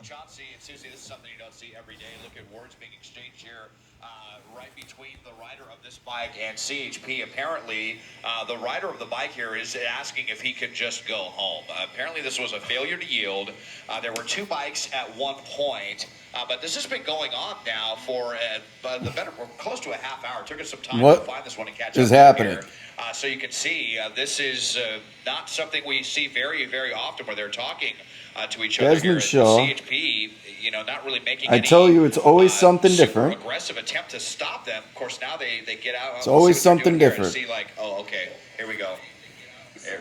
Chauncey and Susie, this is something you don't see every day. Look at words being exchanged here right between the rider of this bike and CHP. Apparently, the rider of the bike here is asking if he could just go home. Apparently, this was a failure to yield. There were two bikes at one point, but this has been going on now for close to a half hour. It took us some time to find this one and catch up. What is happening? So you can see this is not something we see very, very often where they're talking to each other here. CHP, not really making I tell you, it's always something different. Aggressive attempt to stop them. Of course, now they get out. It's always something different. See, like, oh, okay, here we go.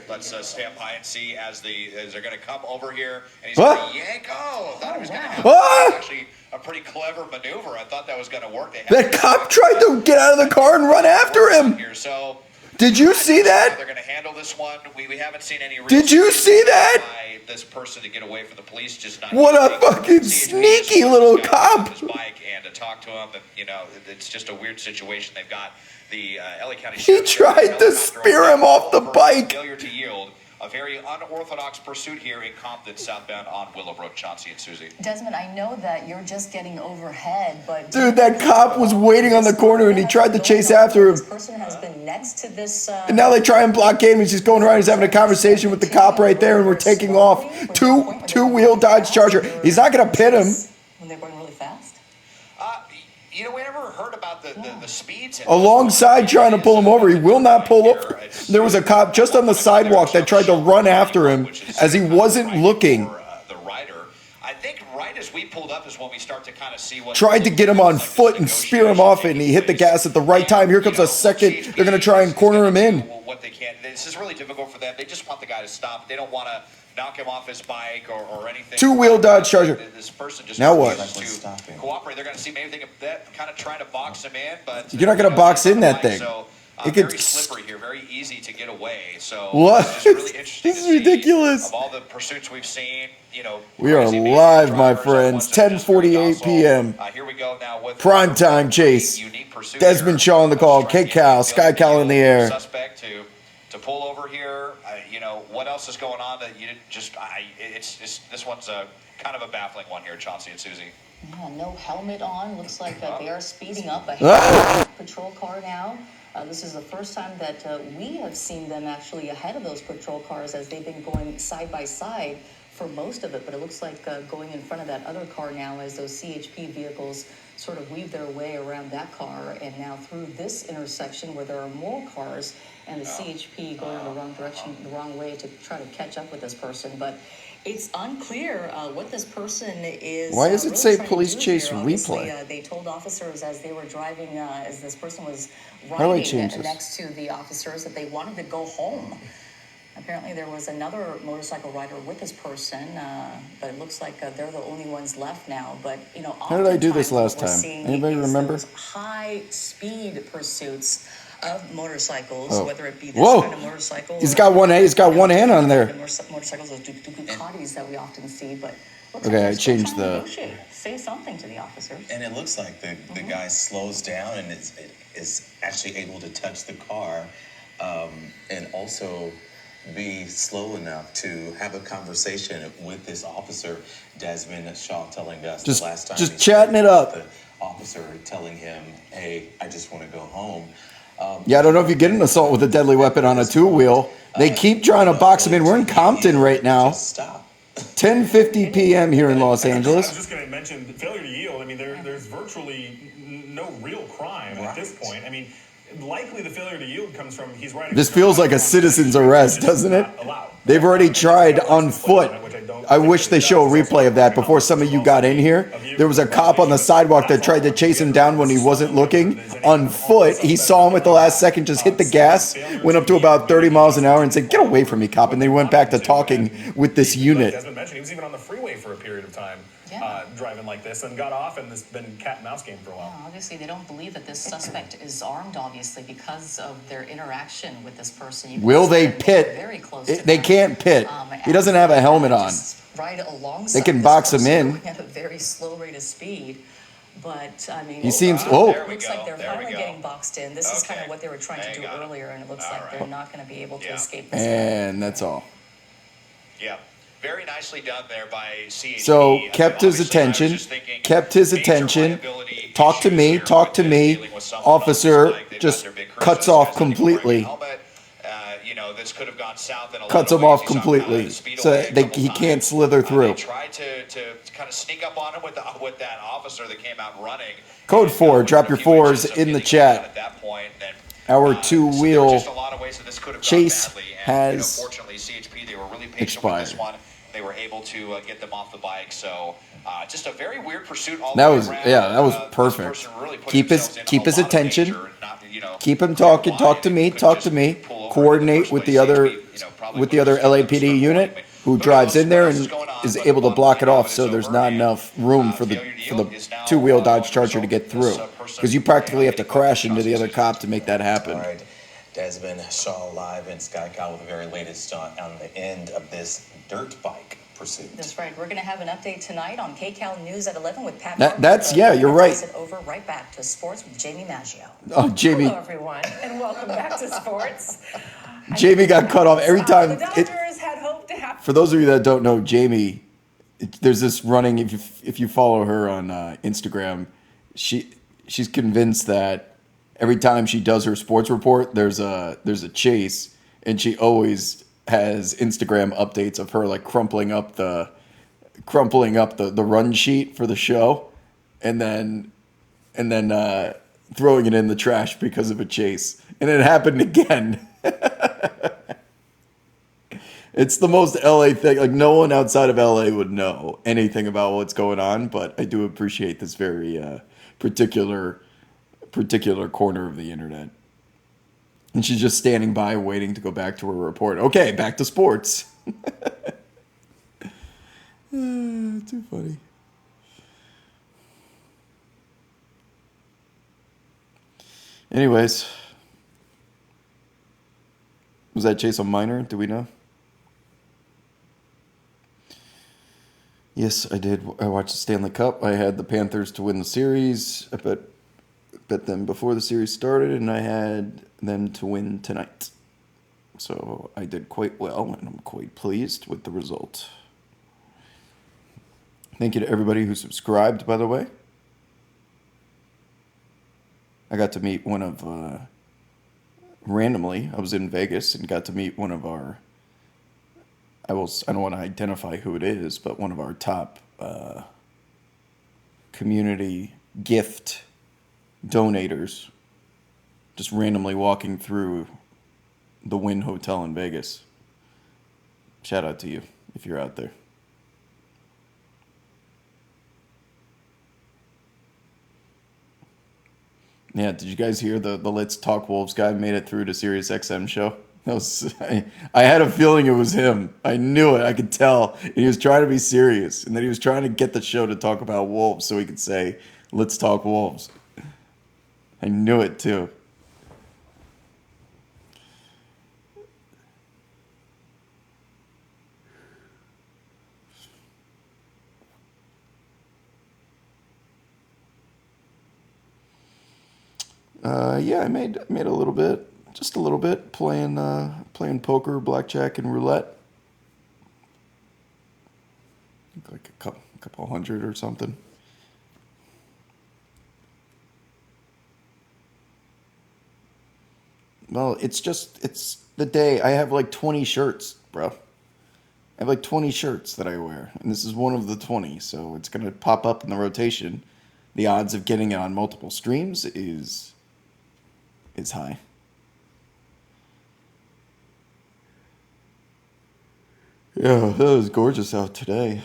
Let's stand by and see as they're going to come over here, and he's going to yank. Oh, I thought he was going to have actually a pretty clever maneuver. I thought that was going to work. That cop tried to get out of the car and run after him. Here, so. Did you see that? They're going to handle this one. We haven't seen any. Did you see that? This person to get away from the police, just not. What a fucking sneaky little cop! His bike and to talk to him, and it's just a weird situation. They've got the LA County. He tried to spear him off the bike. Failure to yield. A very unorthodox pursuit here in Compton, southbound on Willowbrook. Chauncey and Susie. Desmond, I know that you're just getting overhead, but dude, that cop was waiting on the corner and he tried to chase after him. This person has been next to this. And now they try and blockade him. He's just going around. He's having a conversation with the cop right there, and we're taking off. Two-wheel Dodge Charger. He's not gonna pit him. When they're going really fast. We never heard about the speeds. Alongside trying to pull him over, he will not pull over. There was a cop just on the sidewalk that tried to run after him as he wasn't looking. The rider, I think, right as we pulled up is when we start to kind of see what. Tried to get him on foot and spear him off it, and he hit the gas at the right time. Here comes a second. They're going to try and corner him in. What they can. This is really difficult for them. They just want the guy to stop. They don't want to knock him off his bike or anything. Two-wheel Dodge Charger. This person just now what? To cooperate. They're going to see maybe they can kind of trying to box him in, but you're not going to box in that thing. So, it very slippery here, very easy to get away. So what? It's really interesting. This is ridiculous. Of all the pursuits we've seen, we are live, my friends. 10:48 p.m. Here we go now with prime time chase. Desmond Shaw on the call. K-Cal, Sky Cal in the air. Suspect to pull over here. What else is going on that you didn't just? This one's kind of a baffling one here, Chauncey and Susie. Yeah, no helmet on. Looks like they are speeding up ahead of the patrol car now. This is the first time that we have seen them actually ahead of those patrol cars as they've been going side by side for most of it. But it looks like going in front of that other car now as those CHP vehicles sort of weave their way around that car and now through this intersection where there are more cars and the CHP going in the wrong direction, the wrong way to try to catch up with this person. But it's unclear what this person is. Why does it really say police chase replay? They told officers as they were driving, as this person was riding next to the officers, that they wanted to go home. Apparently, there was another motorcycle rider with this person, but it looks like they're the only ones left now. But how did I do this last time? Anybody remember? High-speed pursuits of motorcycles, whether it be this kind of motorcycle. He's got one hand on there. Motorcycles, those Ducatis that we often see, but okay, I changed the. Say something to the officers. And it looks like the guy slows down and is actually able to touch the car, and also be slow enough to have a conversation with this officer. Desmond Shaw telling us the last time just chatting it up. The officer telling him, "Hey, I just want to go home." Yeah, I don't know if you get an assault with a deadly weapon on a two-wheel. They keep trying to box him in. We're in Compton right now. 10:50 p.m. here in Los Angeles. I was just going to mention the failure to yield. I mean, there's virtually no real crime at this point. I mean, likely the failure to yield comes from he's riding. This feels like a citizen's arrest, doesn't it? They've already tried on foot. I wish they show a replay of that before some of you got in here. There was a cop on the sidewalk that tried to chase him down when he wasn't looking. On foot, he saw him at the last second, just hit the gas, went up to about 30 miles an hour and said, "Get away from me, cop." And they went back to talking with this unit. Desmond mentioned he was even on the freeway for a period of time. Driving like this and got off, and this has been cat and mouse game for a while. Obviously, they don't believe that this suspect is armed, obviously, because of their interaction with this person. Will they pit? Very close they can't pit. He doesn't have a helmet on. Right alongside they can box him in. At a very slow rate of speed. But, I mean, he seems. It looks like they're finally getting boxed in. This is kind of what they were trying to do earlier, and it looks like they're not going to be able to escape this. And that's all. Yeah. very nicely done there by CHP. So kept his Obviously, I was attention. just thinking, Kept his major attention. liability Talk to issues me. here Talk with to this me. dealing with someone on this Officer bike. They've got just their big cruises. cuts This off guy's not even wearing a completely. helmet. This could have gone south in a Cuts lot him of ways. off He saw him kind of completely. the speed So away a couple he times. can't slither They through. tried to kind of sneak up on him with that officer that came out running. Code And, 4. within Drop a your few fours inches of in the getting him down chat. at that point, then, Our so there were two-wheel just a lot of ways that this could have chase gone badly. And, has fortunately, CHP, they were really patient with this expired. one. They were able to get them off the bike. So just a very weird pursuit all That the way was around. that was This perfect. person really put Keep themselves in his a lot of attention. danger, not, Keep him clear talking. why Talk to they me. couldn't Talk just to me. pull over in the Coordinate first with place. the other CHP, probably with the would've other just given them a LAPD stern unit warning. who But drives in there else and is going on? is But able to bottom block line it now, off. it is So there's over, not and, enough room for failure to the yield is now, two-wheel Dodge the Charger to result get of this, through. person, Because you practically have to hitting both crash into the other chassis. cop to make that happen. All right, Desmond Shaw live in Sky Cow with the very latest on the end of this dirt bike pursuit. That's right. We're going to have an update tonight on KCAL News at 11 with Pat. That's yeah, you're right. Pass it over right back to sports with Jamie Maggio. Oh, Jamie. Hello, everyone, and welcome back to sports. Jamie got cut off every time. The Dodgers had hoped to have. For those of you that don't know, Jamie, there's this running. If you follow her on Instagram, she's convinced that every time she does her sports report, there's a chase, and she always has Instagram updates of her like crumpling up the run sheet for the show, and then throwing it in the trash because of a chase, and it happened again. It's the most LA thing. Like, no one outside of LA would know anything about what's going on, but I do appreciate this very particular corner of the internet. And she's just standing by waiting to go back to her report. Okay, back to sports. Too funny. Anyways, was that Chase on minor? Do we know? Yes, I did. I watched the Stanley Cup. I had the Panthers to win the series. I bet them before the series started, and I had them to win tonight. So I did quite well, and I'm quite pleased with the result. Thank you to everybody who subscribed, by the way. I got to meet one of, randomly, I was in Vegas and got to meet one of our, I don't want to identify who it is, but one of our top community gift donators, just randomly walking through the Wynn Hotel in Vegas. Shout out to you if you're out there. Yeah, did you guys hear the Let's Talk Wolves guy made it through to Sirius XM show? That was, I had a feeling it was him. I knew it. I could tell. And he was trying to be serious. And then he was trying to get the show to talk about wolves so he could say, Let's Talk Wolves. I knew it too. Yeah, I made a little bit, just a little bit, playing poker, blackjack, and roulette. Like a couple hundred or something. Well, it's the day. I have like 20 shirts, bro. I have like 20 shirts that I wear, and this is one of the 20, so it's gonna pop up in the rotation. The odds of getting it on multiple streams is high. Yeah, that was gorgeous out today.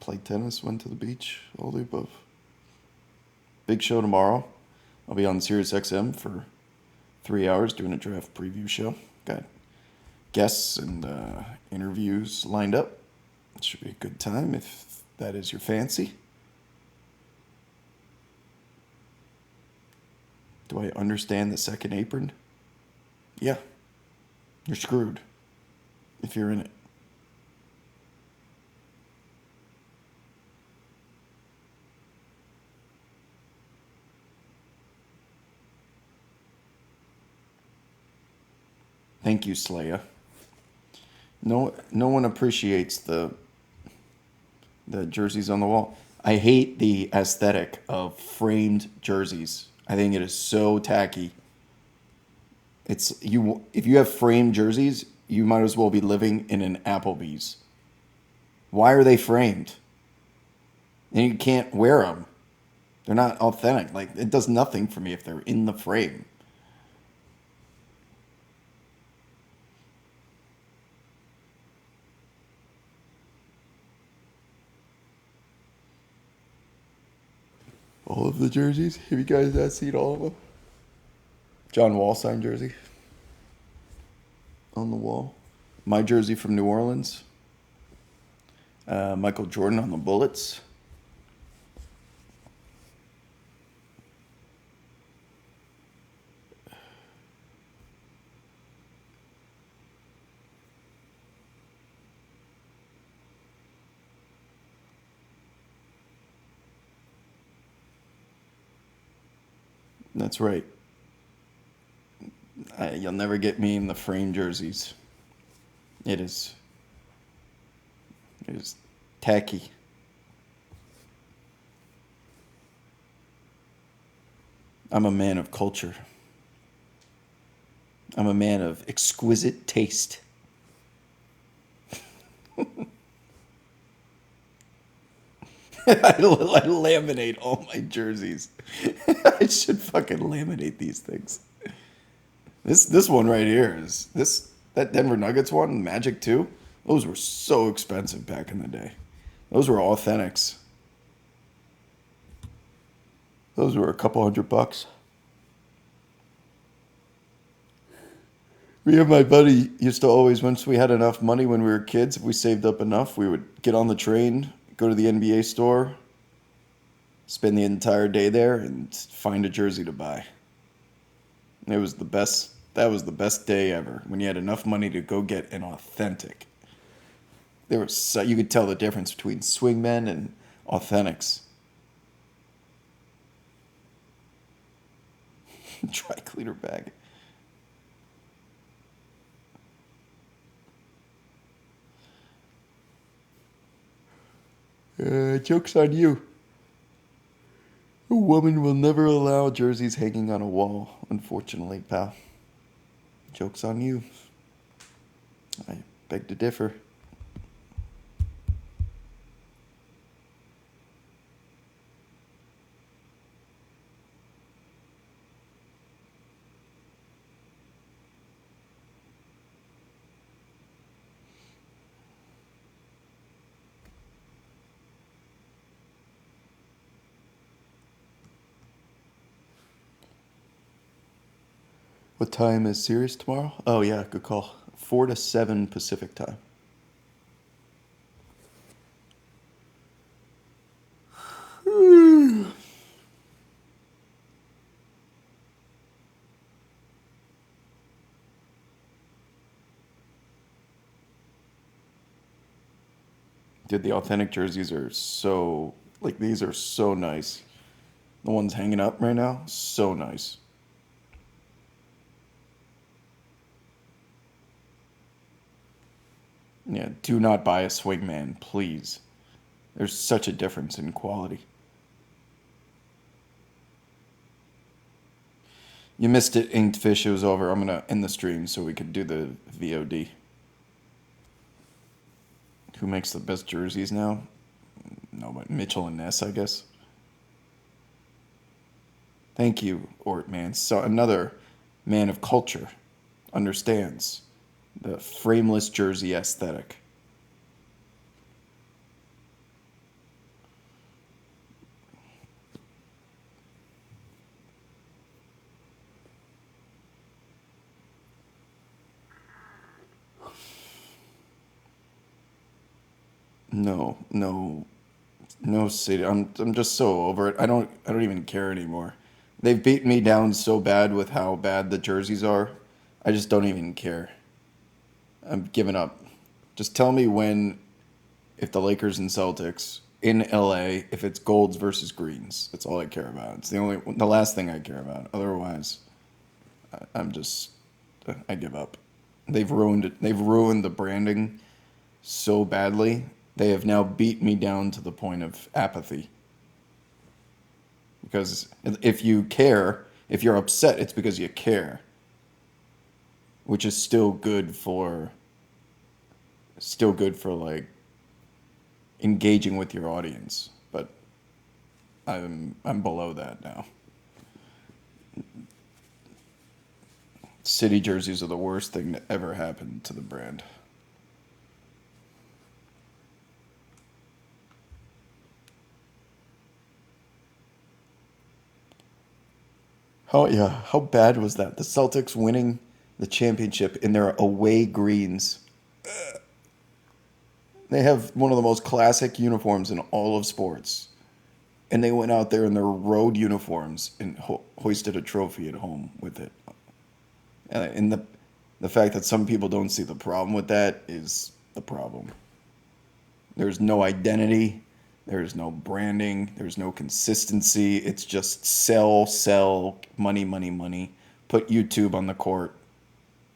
Played tennis, went to the beach, all the above. Big show tomorrow. I'll be on Sirius XM for 3 hours doing a draft preview show. Got guests and interviews lined up. It should be a good time if that is your fancy. Do I understand the second apron? Yeah. You're screwed if you're in it. Thank you, Slaya. No one appreciates the jerseys on the wall. I hate the aesthetic of framed jerseys. I think it is so tacky. It's you if you have framed jerseys, you might as well be living in an Applebee's. Why are they framed? And you can't wear them. They're not authentic. Like it does nothing for me if they're in the frame. All of the jerseys? Have you guys not seen all of them? John Wall signed jersey on the wall. My jersey from New Orleans. Michael Jordan on the Bullets. That's right. You'll never get me in the frame jerseys. It is tacky. I'm a man of culture. I'm a man of exquisite taste. I laminate all my jerseys. I should fucking laminate these things. This one right here is that Denver Nuggets one, Magic 2. Those were so expensive back in the day. Those were authentics. Those were a couple $100. Me and my buddy used to always, once we had enough money when we were kids, if we saved up enough, we would get on the train, go to the NBA store, spend the entire day there, and find a jersey to buy. And it was the best. That was the best day ever, when you had enough money to go get an authentic. There was you could tell the difference between swingmen and authentics. Dry cleaner bag. Joke's on you. A woman will never allow jerseys hanging on a wall, unfortunately, pal. Joke's on you. I beg to differ. What time is Sirius tomorrow? Oh yeah, good call. 4 to 7 Pacific time. Dude, the authentic jerseys are so, like, these are so nice. The ones hanging up right now, so nice. Yeah, do not buy a swingman, please. There's such a difference in quality. You missed it, Inked Fish. It was over. I'm going to end the stream so we could do the VOD. Who makes the best jerseys now? No, but Mitchell and Ness, I guess. Thank you, Ort, man. So another man of culture understands the frameless jersey aesthetic. No city. I'm just so over it. I don't even care anymore. They've beaten me down so bad with how bad the jerseys are. I just don't even care. I'm giving up. Just tell me if the Lakers and Celtics in LA, if it's golds versus greens. That's all I care about. It's the last thing I care about. Otherwise, I give up. They've ruined it. They've ruined the branding so badly. They have now beat me down to the point of apathy. Because if you care, if you're upset, it's because you care. Which is still good for like engaging with your audience. But I'm below that now. City jerseys are the worst thing that ever happened to the brand. How bad was that? The Celtics winning the championship in their away greens. They have one of the most classic uniforms in all of sports. And they went out there in their road uniforms and hoisted a trophy at home with it. And the fact that some people don't see the problem with that is the problem. There's no identity. There's no branding. There's no consistency. It's just sell, money, money, money. Put YouTube on the court,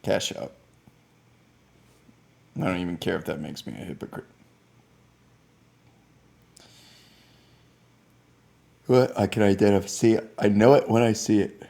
cash out. I don't even care if that makes me a hypocrite. What? I can identify. See, I know it when I see it.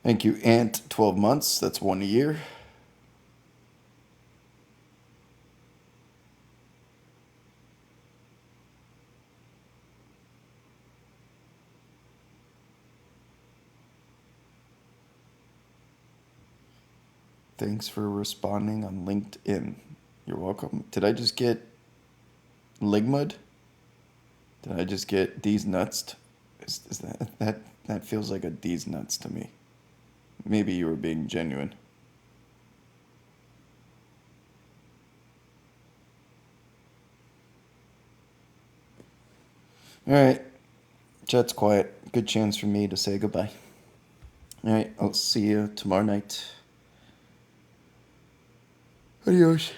Thank you, Ant. 12 months. That's 1 year. Thanks for responding on LinkedIn. You're welcome. Did I just get Ligmud? Did I just get D's nuts? Is that feels like a D's nuts to me. Maybe you were being genuine. All right. Chat's quiet. Good chance for me to say goodbye. All right. I'll see you tomorrow night. Adios.